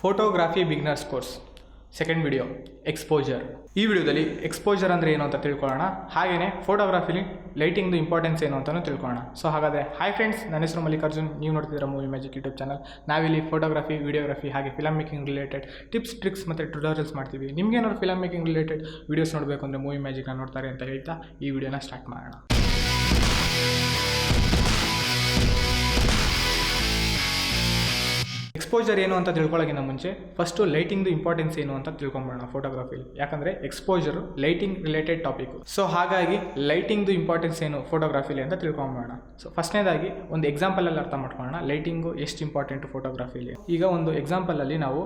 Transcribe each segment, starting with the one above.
Photography beginners course second video exposure. ಈ ವಿಡಿಯೋದಲ್ಲಿ exposure ಅಂದರೆ ಏನು ಅಂತ ತಿಳ್ಕೊಳ್ಳೋಣ, ಹಾಗೆಯೇ ಫೋಟೋಗ್ರಾಫಿಲಿ ಲೈಟಿಂಗ್ದು ಇಂಪಾರ್ಟೆನ್ಸ್ ಏನು ಅಂತಲೂ ತಿಳ್ಕೊಳ್ಳೋಣ. ಸೊ ಹಾಗಾದರೆ ಹಾಯ್ ಫ್ರೆಂಡ್ಸ್, ನನ್ನ ಹೆಸರು ಮಲ್ಲಿಕಾರ್ಜುನ್, ನೀವು ನೋಡ್ತಿದ್ದೀರಾ ಮೂವಿ ಮ್ಯಾಜಿಕ್ ಯೂಟ್ಯೂಬ್ ಚಾನಲ್. ನಾವಿಲ್ಲಿ ಫೋಟೋಗ್ರಾಫಿ, ವಿಡಿಯೋಗ್ರಫಿ ಹಾಗೆ film making related tips, tricks ಮತ್ತು ಟ್ಯುಟೋರಿಯಲ್ಸ್ ಮಾಡ್ತೀವಿ. ನಿಮಗೇನಾದ್ರು ಫಿಲಮ್ ಮೇಕಿಂಗ್ ರಿಲೇಟೆಡ್ ವೀಡಿಯೋಸ್ ನೋಡಬೇಕು ಅಂದರೆ ಮೂವಿ ಮ್ಯಾಜಿಕ್ನ ನೋಡ್ತಾರೆ ಅಂತ ಹೇಳ್ತಾ ಈ ವಿಡಿಯೋನ ಸ್ಟಾರ್ಟ್ ಮಾಡೋಣ. ಎಕ್ಸ್ಪೋಜರ್ ಏನು ಅಂತ ತಿಳ್ಕೊಳ್ಳೋಕ್ಕಿಂತ ಮುಂಚೆ ಫಸ್ಟು ಲೈಟಿಂಗ್ದು ಇಂಪಾರ್ಟೆನ್ಸ್ ಏನು ಅಂತ ತಿಳ್ಕೊಂಬೋಣ ಫೋಟೋಗ್ರಫಿಲಿ. ಯಾಕಂದರೆ exposure lighting related topic. So ಹಾಗಾಗಿ ಲೈಟಿಂಗ್ದು ಇಂಪಾರ್ಟೆನ್ಸ್ ಏನು ಫೋಟೋಗ್ರಫಿಲಿ ಅಂತ ತಿಳ್ಕೊಂಬೋಣ. ಸೊ ಫಸ್ಟ್ನೇದಾಗಿ ಒಂದು ಎಕ್ಸಾಂಪಲಲ್ಲಿ ಅರ್ಥ ಮಾಡ್ಕೊಳ್ಳೋಣ ಲೈಟಿಂಗು ಎಷ್ಟು ಇಂಪಾರ್ಟೆಂಟ್ ಫೋಟೋಗ್ರಫಿಲಿ. ಈಗ ಒಂದು ಎಕ್ಸಾಂಪಲಲ್ಲಿ ನಾವು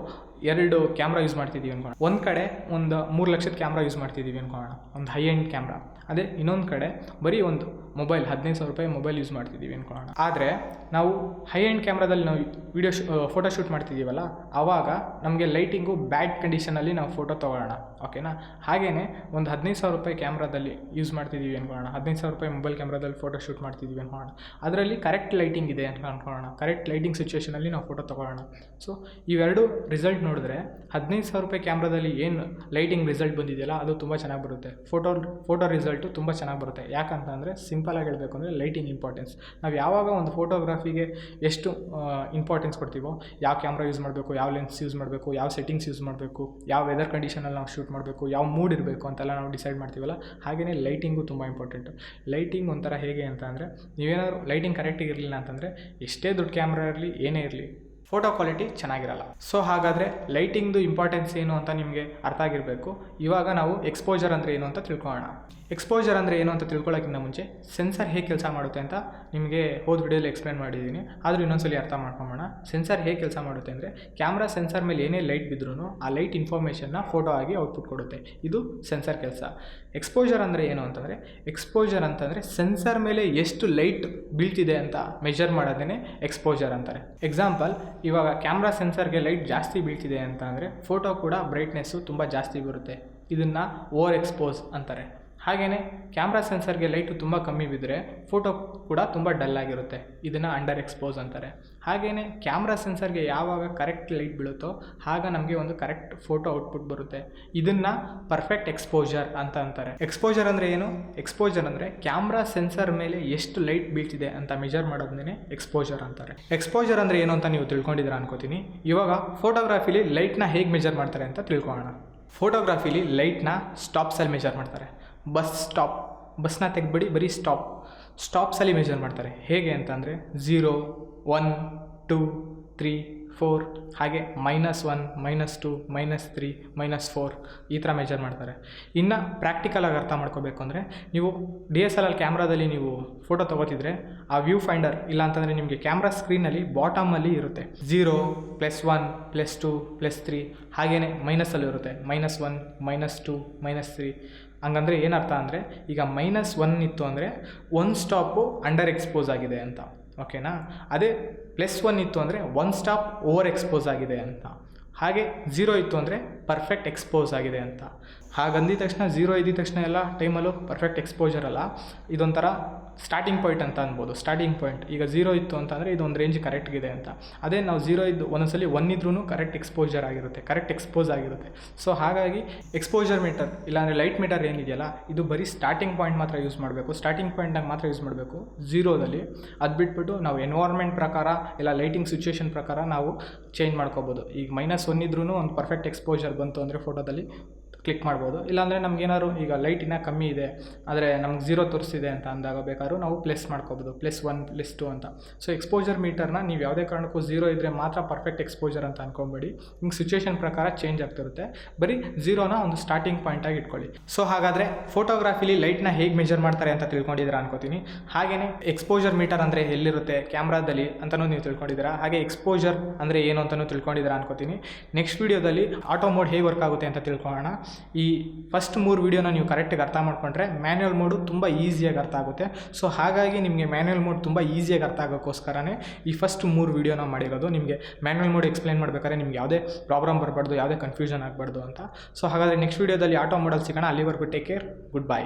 2 ಕ್ಯಾಮ್ರಾ ಯೂಸ್ ಮಾಡ್ತಿದ್ದೀವಿ ಅನ್ಕೋಣ. ಒಂದು ಕಡೆ ಒಂದು 3 ಲಕ್ಷದ ಕ್ಯಾಮ್ರಾ ಯೂಸ್ ಮಾಡ್ತಿದ್ದೀವಿ ಅನ್ಕೋಣ, ಒಂದು ಹೈ ಎಂಡ್ ಕ್ಯಾಮ್ರಾ. ಅದೇ ಇನ್ನೊಂದು ಕಡೆ ಬರೀ ಒಂದು ಮೊಬೈಲ್ 15,000 ರೂಪಾಯಿ ಮೊಬೈಲ್ ಯೂಸ್ ಮಾಡ್ತಿದ್ದೀವಿ ಅನ್ಕೊಳ್ಳೋಣ. ಆದರೆ ನಾವು ಹೈ ಎಂಡ್ ಕ್ಯಾಮ್ರಾದಲ್ಲಿ ನಾವು ಫೋಟೋ ಶೂಟ್ ಮಾಡ್ತಿದ್ದೀವಲ್ಲ, ಆವಾಗ ನಮಗೆ ಲೈಟಿಂಗು ಬ್ಯಾಡ್ ಕಂಡೀಷನಲ್ಲಿ ನಾವು ಫೋಟೋ ತೊಗೊಳ್ಳೋಣ, ಓಕೆನಾ. ಹಾಗೆಯೇ ಒಂದು 15,000 ರೂಪಾಯಿ ಕ್ಯಾಮ್ರಾದಲ್ಲಿ ಯೂಸ್ ಮಾಡ್ತಿದ್ದೀವಿ ಅನ್ಕೊಳ್ಳೋಣ, 15,000 ರೂಪಾಯಿ ಮೊಬೈಲ್ ಕ್ಯಾಮ್ರಾದಲ್ಲಿ ಫೋಟೋ ಶೂಟ್ ಮಾಡ್ತಿದ್ದೀವಿ ಅನ್ಕೊಳ್ಳೋಣ. ಅದರಲ್ಲಿ ಕರೆಕ್ಟ್ ಲೈಟಿಂಗ್ ಇದೆ ಅಂತ ಅನ್ಕೊಳ್ಳೋಣ, ಕರೆಕ್ಟ್ ಲೈಟಿಂಗ್ ಸಿಚುವೇಷನಲ್ಲಿ ನಾವು ಫೋಟೋ ತೊಗೊಳ್ಳೋಣ. ಸೊ ಇವೆರಡು ರಿಸಲ್ಟ್ ನೋಡಿದ್ರೆ 15,000 ರೂಪಾಯಿ ಕ್ಯಾಮ್ರಾದಲ್ಲಿ ಏನು ಲೈಟಿಂಗ್ ರಿಸಲ್ಟ್ ಬಂದಿದೆಯಲ್ಲ ಅದು ತುಂಬ ಚೆನ್ನಾಗಿ ಬರುತ್ತೆ. ಫೋಟೋ ರಿಸಲ್ಟು ತುಂಬ ಚೆನ್ನಾಗಿ ಬರುತ್ತೆ. ಯಾಕಂತಂದರೆ ಸಿಂಪಲಾಗಿ ಹೇಳಬೇಕು ಅಂದರೆ ಲೈಟಿಂಗ್ ಇಂಪಾರ್ಟೆನ್ಸ್. ನಾವು ಯಾವಾಗ ಒಂದು ಫೋಟೋಗ್ರಫಿಗೆ ಎಷ್ಟು ಇಂಪಾರ್ಟೆನ್ಸ್ ಕೊಡ್ತೀವೋ, ಯಾವ ಕ್ಯಾಮ್ರಾ ಯೂಸ್ ಮಾಡಬೇಕು, ಯಾವ ಲೆನ್ಸ್ ಯೂಸ್ ಮಾಡಬೇಕು, ಯಾವ ಸೆಟ್ಟಿಂಗ್ಸ್ ಯೂಸ್ ಮಾಡಬೇಕು, ಯಾವ ವೆದರ್ ಕಂಡೀಷನಲ್ಲಿ ನಾವು ಶೂಟ್ ಮಾಡಬೇಕು, ಯಾವ ಮೂಡ್ ಇರಬೇಕು ಅಂತೆಲ್ಲ ನಾವು ಡಿಸೈಡ್ ಮಾಡ್ತೀವಲ್ಲ, ಹಾಗೆಯೇ ಲೈಟಿಂಗು ತುಂಬ ಇಂಪಾರ್ಟೆಂಟು. ಲೈಟಿಂಗ್ ಒಂಥರ ಹೇಗೆ ಅಂತ ಅಂದರೆ, ನೀವೇನಾದ್ರು ಲೈಟಿಂಗ್ ಕರೆಕ್ಟಾಗಿ ಇರಲಿಲ್ಲ ಅಂತಂದರೆ ಎಷ್ಟೇ ದೊಡ್ಡ ಕ್ಯಾಮ್ರಾ ಇರಲಿ, ಏನೇ ಇರಲಿ, ಫೋಟೋ ಕ್ವಾಲಿಟಿ ಚೆನ್ನಾಗಿರಲ್ಲ. ಸೊ ಹಾಗಾದರೆ ಲೈಟಿಂಗ್ದು ಇಂಪಾರ್ಟೆನ್ಸ್ ಏನು ಅಂತ ನಿಮಗೆ ಅರ್ಥ ಆಗಿರಬೇಕು. ಇವಾಗ ನಾವು ಎಕ್ಸ್ಪೋಜರ್ ಅಂದರೆ ಏನು ಅಂತ ತಿಳ್ಕೊಳ್ಳೋಣ. ಎಕ್ಸ್ಪೋಜರ್ ಅಂದರೆ ಏನು ಅಂತ ತಿಳ್ಕೊಳ್ಳೋಕ್ಕಿಂತ ಮುಂಚೆ ಸೆನ್ಸರ್ ಹೇಗೆ ಕೆಲಸ ಮಾಡುತ್ತೆ ಅಂತ ನಿಮಗೆ ಹೋದ ವಿಡಿಯೋಲಿ ಎಕ್ಸ್ಪ್ಲೇನ್ ಮಾಡಿದ್ದೀನಿ, ಆದರೂ ಇನ್ನೊಂದ್ಸಲಿ ಅರ್ಥ ಮಾಡ್ಕೊಳ್ಳೋಣ. ಸೆನ್ಸರ್ ಹೇಗೆ ಕೆಲಸ ಮಾಡುತ್ತೆ ಅಂದರೆ, ಕ್ಯಾಮ್ರಾ ಸೆನ್ಸರ್ ಮೇಲೆ ಏನೇ ಲೈಟ್ ಬಿದ್ರೂ ಆ ಲೈಟ್ ಇನ್ಫಾರ್ಮೇಷನ್ನ ಫೋಟೋ ಆಗಿ ಔಟ್ಪುಟ್ ಕೊಡುತ್ತೆ. ಇದು ಸೆನ್ಸರ್ ಕೆಲಸ. ಎಕ್ಸ್ಪೋಜರ್ ಅಂದರೆ ಏನು ಅಂತಂದರೆ, ಎಕ್ಸ್ಪೋಜರ್ ಅಂತಂದರೆ ಸೆನ್ಸರ್ ಮೇಲೆ ಎಷ್ಟು ಲೈಟ್ ಬೀಳ್ತಿದೆ ಅಂತ ಮೆಜರ್ ಮಾಡೋದೇ ಎಕ್ಸ್ಪೋಜರ್ ಅಂತಾರೆ. ಎಕ್ಸಾಂಪಲ್, ಇವಾಗ ಕ್ಯಾಮ್ರಾ ಸೆನ್ಸರ್ಗೆ ಲೈಟ್ ಜಾಸ್ತಿ ಬೀಳ್ತಿದೆ ಅಂತ ಅಂದರೆ ಫೋಟೋ ಕೂಡ ಬ್ರೈಟ್ನೆಸ್ಸು ತುಂಬ ಜಾಸ್ತಿ ಬರುತ್ತೆ. ಇದನ್ನು ಓವರ್ ಎಕ್ಸ್ಪೋಸ್ ಅಂತಾರೆ. ಹಾಗೆಯೇ ಕ್ಯಾಮ್ರಾ ಸೆನ್ಸರ್ಗೆ ಲೈಟು ತುಂಬ ಕಮ್ಮಿ ಬಿದ್ದರೆ ಫೋಟೋ ಕೂಡ ತುಂಬ ಡಲ್ ಆಗಿರುತ್ತೆ. ಇದನ್ನು ಅಂಡರ್ ಎಕ್ಸ್ಪೋಸ್ ಅಂತಾರೆ. ಹಾಗೆಯೇ ಕ್ಯಾಮ್ರಾ ಸೆನ್ಸರ್ಗೆ ಯಾವಾಗ ಕರೆಕ್ಟ್ ಲೈಟ್ ಬೀಳುತ್ತೋ ಆಗ ನಮಗೆ ಒಂದು ಕರೆಕ್ಟ್ ಫೋಟೋ ಔಟ್ಪುಟ್ ಬರುತ್ತೆ. ಇದನ್ನು ಪರ್ಫೆಕ್ಟ್ ಎಕ್ಸ್ಪೋಜರ್ ಅಂತ ಅಂತಾರೆ. ಎಕ್ಸ್ಪೋಜರ್ ಅಂದರೆ ಏನು? ಎಕ್ಸ್ಪೋಜರ್ ಅಂದರೆ ಕ್ಯಾಮ್ರಾ ಸೆನ್ಸರ್ ಮೇಲೆ ಎಷ್ಟು ಲೈಟ್ ಬೀಳ್ತಿದೆ ಅಂತ ಮೆಜರ್ ಮಾಡೋದನ್ನೇ ಎಕ್ಸ್ಪೋಜರ್ ಅಂತಾರೆ. ಎಕ್ಸ್ಪೋಜರ್ ಅಂದರೆ ಏನು ಅಂತ ನೀವು ತಿಳ್ಕೊಂಡಿದ್ದೀರಾ ಅನ್ಕೋತೀನಿ. ಇವಾಗ ಫೋಟೋಗ್ರಫಿಲಿ ಲೈಟ್ನ ಹೇಗೆ ಮೆಜರ್ ಮಾಡ್ತಾರೆ ಅಂತ ತಿಳ್ಕೊಳ್ಳೋಣ. ಫೋಟೋಗ್ರಫಿಲಿ ಲೈಟ್ನ ಸ್ಟಾಪ್ಸಲ್ಲಿ ಮೆಜರ್ ಮಾಡ್ತಾರೆ. ಬಸ್ನ ತೆಗೆದ್ಬಿಡಿ, ಬರೀ ಸ್ಟಾಪ್ಸಲ್ಲಿ ಮೆಜರ್ ಮಾಡ್ತಾರೆ. ಹೇಗೆ ಅಂತಂದರೆ 0, 1, 2, 3, 4 ಹಾಗೆ -1, -2, -3, -4 ಈ ಥರ ಮೆಜರ್ ಮಾಡ್ತಾರೆ. ಇನ್ನು ಪ್ರಾಕ್ಟಿಕಲಾಗಿ ಅರ್ಥ ಮಾಡ್ಕೋಬೇಕು ಅಂದರೆ, ನೀವು DSLR ಕ್ಯಾಮ್ರಾದಲ್ಲಿ ನೀವು ಫೋಟೋ ತೊಗೋತಿದ್ರೆ ಆ ವ್ಯೂ ಫೈಂಡರ್ ಇಲ್ಲ ಅಂತಂದರೆ ನಿಮಗೆ ಕ್ಯಾಮ್ರಾ ಸ್ಕ್ರೀನಲ್ಲಿ ಬಾಟಮಲ್ಲಿ ಇರುತ್ತೆ 0, +1, +2, +3 ಹಾಗೆಯೇ ಮೈನಸಲ್ಲಿ ಇರುತ್ತೆ -1, -2, -3. ಹಂಗಂದರೆ ಏನರ್ಥ ಅಂದರೆ, ಈಗ -1 ಇತ್ತು ಅಂದರೆ ಒಂದು ಸ್ಟಾಪು ಅಂಡರ್ ಎಕ್ಸ್ಪೋಸ್ ಆಗಿದೆ ಅಂತ, ಓಕೆನಾ. ಅದೇ +1 ಇತ್ತು ಅಂದರೆ ಒಂದು ಸ್ಟಾಪ್ ಓವರ್ ಎಕ್ಸ್ಪೋಸ್ ಆಗಿದೆ ಅಂತ. ಹಾಗೆ 0 ಇತ್ತು ಅಂದರೆ ಪರ್ಫೆಕ್ಟ್ ಎಕ್ಸ್ಪೋಸ್ ಆಗಿದೆ ಅಂತ. ಹಾಗಂದಿದ ತಕ್ಷಣ 0 ಇದ್ದ ತಕ್ಷಣ ಎಲ್ಲ ಟೈಮಲ್ಲೂ ಪರ್ಫೆಕ್ಟ್ ಎಕ್ಸ್ಪೋಜರ್ ಅಲ್ಲ, ಇದೊಂಥರ ಸ್ಟಾರ್ಟಿಂಗ್ ಪಾಯಿಂಟ್ ಅಂತ ಅನ್ಬೋದು. ಸ್ಟಾರ್ಟಿಂಗ್ ಪಾಯಿಂಟ್ ಈಗ 0 ಇತ್ತು ಅಂತಂದರೆ ಇದೊಂದು ರೇಂಜ್ ಕರೆಕ್ಟ್ಗಿದೆ ಅಂತ. ಅದೇ ನಾವು 0 ಇದ್ದು ಒಂದೊಂದ್ಸಲಿ 1 ಇದ್ರೂ ಕರೆಕ್ಟ್ ಎಕ್ಸ್ಪೋಜರ್ ಆಗಿರುತ್ತೆ, ಕರೆಕ್ಟ್ ಎಕ್ಸ್ಪೋಸ್ ಆಗಿರುತ್ತೆ. ಸೊ ಹಾಗಾಗಿ ಎಕ್ಸ್ಪೋಜರ್ ಮೀಟರ್ ಇಲ್ಲಾಂದರೆ ಲೈಟ್ ಮೀಟರ್ ಏನಿದೆಯಲ್ಲ, ಇದು ಬರೀ ಸ್ಟಾರ್ಟಿಂಗ್ ಪಾಯಿಂಟ್ ಮಾತ್ರ ಯೂಸ್ ಮಾಡಬೇಕು. ಸ್ಟಾರ್ಟಿಂಗ್ ಪಾಯಿಂಟ್ನಾಗ ಮಾತ್ರ ಯೂಸ್ ಮಾಡಬೇಕು 0ದಲ್ಲಿ. ಅದು ಬಿಟ್ಬಿಟ್ಟು ನಾವು ಎನ್ವೈರ್ಮೆಂಟ್ ಪ್ರಕಾರ ಇಲ್ಲ ಲೈಟಿಂಗ್ ಸಿಚುವೇಷನ್ ಪ್ರಕಾರ ನಾವು ಚೇಂಜ್ ಮಾಡ್ಕೋಬೋದು. ಈಗ -1 ಇದ್ರೂ ಒಂದು ಪರ್ಫೆಕ್ಟ್ ಎಕ್ಸ್ಪೋಜರ್ ಬಂತು ಅಂದರೆ ಫೋಟೋದಲ್ಲಿ ಕ್ಲಿಕ್ ಮಾಡ್ಬೋದು. ಇಲ್ಲಾಂದರೆ ನಮಗೇನಾದ್ರು ಈಗ ಲೈಟ್ ಇನ್ನೂ ಕಮ್ಮಿ ಇದೆ ಆದರೆ ನಮ್ಗೆ 0 ತೋರಿಸಿದೆ ಅಂತ ಅಂದಾಗ ಬೇಕಾದ್ರೂ ನಾವು ಪ್ಲಸ್ ಮಾಡ್ಕೋಬೋದು, +1, +2 ಅಂತ. ಸೊ ಎಕ್ಸ್ಪೋಜರ್ ಮೀಟರ್ನ ನೀವು ಯಾವುದೇ ಕಾರಣಕ್ಕೂ 0 ಇದ್ದರೆ ಮಾತ್ರ ಪರ್ಫೆಕ್ಟ್ ಎಕ್ಸ್ಪೋಜರ್ ಅಂತ ಅನ್ಕೊಂಬೇಡಿ. ಹಿಂಗೆ ಸಿಚುವೇಷನ್ ಪ್ರಕಾರ ಚೇಂಜ್ ಆಗ್ತಿರುತ್ತೆ. ಬರೀ 0ನ ಒಂದು ಸ್ಟಾರ್ಟಿಂಗ್ ಪಾಯಿಂಟಾಗಿ ಇಟ್ಕೊಳ್ಳಿ. ಸೊ ಹಾಗಾದರೆ ಫೋಟೋಗ್ರಾಫಿಲಿ ಲೈಟ್ನ ಹೇಗೆ ಮೆಜರ್ ಮಾಡ್ತಾರೆ ಅಂತ ತಿಳ್ಕೊಂಡಿದ್ದೀರಾ ಅನ್ಕೋತೀನಿ. ಹಾಗೆಯೇ ಎಕ್ಸ್ಪೋಜರ್ ಮೀಟರ್ ಅಂದರೆ ಎಲ್ಲಿರುತ್ತೆ ಕ್ಯಾಮ್ರಾದಲ್ಲಿ ಅಂತಲೂ ನೀವು ತಿಳ್ಕೊಂಡಿದ್ದೀರಾ. ಹಾಗೆ ಎಕ್ಸ್ಪೋಜರ್ ಅಂದರೆ ಏನು ಅಂತಲೂ ತಿಳ್ಕೊಂಡಿದ್ದೀರಾ ಅನ್ಕೋತೀನಿ. ನೆಕ್ಸ್ಟ್ ವೀಡಿಯೋದಲ್ಲಿ ಆಟೋ ಮೋಡ್ ಹೇಗೆ ವರ್ಕ್ ಆಗುತ್ತೆ ಅಂತ ತಿಳ್ಕೊಳ್ಳೋಣ. ಈ ಫಸ್ಟ್ 3 ವೀಡಿಯೋನ ನೀವು ಕರೆಕ್ಟಾಗಿ ಅರ್ಥ ಮಾಡ್ಕೊಂಡ್ರೆ ಮ್ಯಾನ್ಯಲ್ ಮೋಡು ತುಂಬ ಈಸಿಯಾಗಿ ಅರ್ಥ ಆಗುತ್ತೆ. ಸೊ ಹಾಗಾಗಿ ನಿಮಗೆ ಮ್ಯಾನ್ಯಲ್ ಮೋಡ್ ತುಂಬ ಈಸಿಯಾಗಿ ಅರ್ಥ ಆಗೋಕ್ಕೋಸ್ಕರನೇ ಈ ಫಸ್ಟ್ 3 ವೀಡಿಯೋನ ಮಾಡಿರೋದು. ನಿಮಗೆ ಮ್ಯಾನ್ಯಲ್ ಮೋಡ್ ಎಕ್ಸ್ಪ್ಲೇನ್ ಮಾಡಬೇಕಾದ್ರೆ ನಿಮ್ಗೆ ಯಾವುದೇ ಪ್ರಾಬ್ಲಮ್ ಬರಬಾರ್ದು, ಯಾವುದೇ ಕನ್ಫ್ಯೂಷನ್ ಆಗಬಾರ್ದು ಅಂತ. ಸೊ ಹಾಗಾದರೆ ನೆಕ್ಸ್ಟ್ ವೀಡಿಯೋದಲ್ಲಿ ಆಟೋ ಮೋಡಲ್ಲಿ ಸಿಗೋಣ. ಅಲ್ಲಿವರೆಗೂ ಟೇಕ್ ಕೇರ್, ಗುಡ್ ಬೈ.